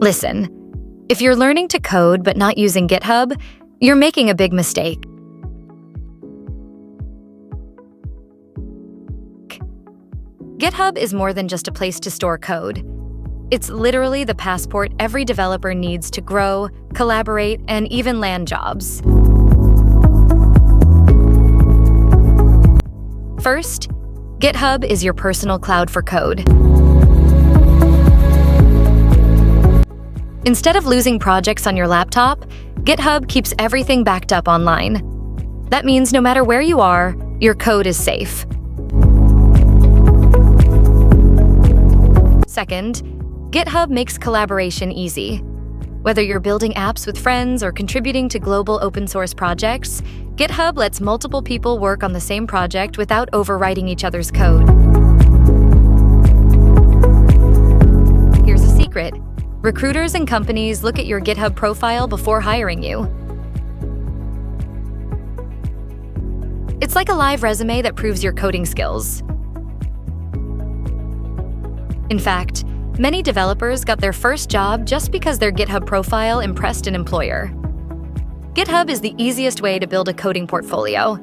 Listen, if you're learning to code but not using GitHub, you're making a big mistake. GitHub is more than just a place to store code. It's literally the passport every developer needs to grow, collaborate, and even land jobs. First, GitHub is your personal cloud for code. Instead of losing projects on your laptop, GitHub keeps everything backed up online. That means no matter where you are, your code is safe. Second, GitHub makes collaboration easy. Whether you're building apps with friends or contributing to global open source projects, GitHub lets multiple people work on the same project without overwriting each other's code. Here's a secret. Recruiters and companies look at your GitHub profile before hiring you. It's like a live resume that proves your coding skills. In fact, many developers got their first job just because their GitHub profile impressed an employer. GitHub is the easiest way to build a coding portfolio.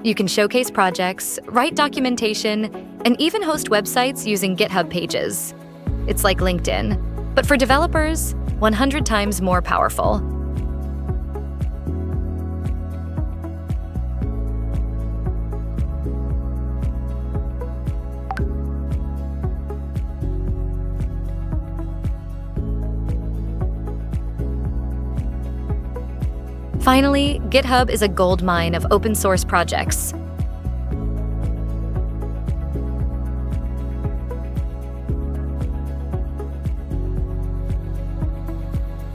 You can showcase projects, write documentation, and even host websites using GitHub pages. It's like LinkedIn, but for developers, 100 times more powerful. Finally, GitHub is a goldmine of open source projects.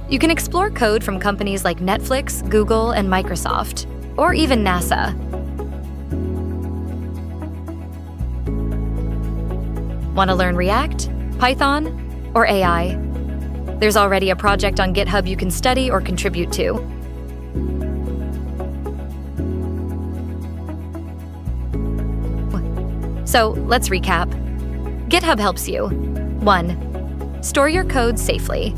You can explore code from companies like Netflix, Google, and Microsoft, or even NASA. Want to learn React, Python, or AI? There's already a project on GitHub you can study or contribute to. So let's recap. GitHub helps you. 1. Store your code safely.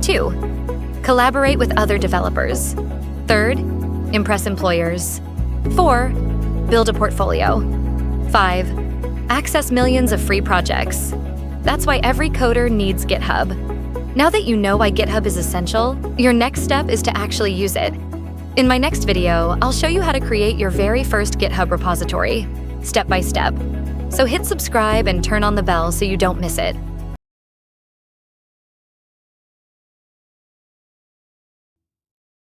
2. Collaborate with other developers. 3. Impress employers. 4. Build a portfolio. 5. Access millions of free projects. That's why every coder needs GitHub. Now that you know why GitHub is essential, your next step is to actually use it. In my next video, I'll show you how to create your very first GitHub repository, step by step. So hit subscribe and turn on the bell so you don't miss it.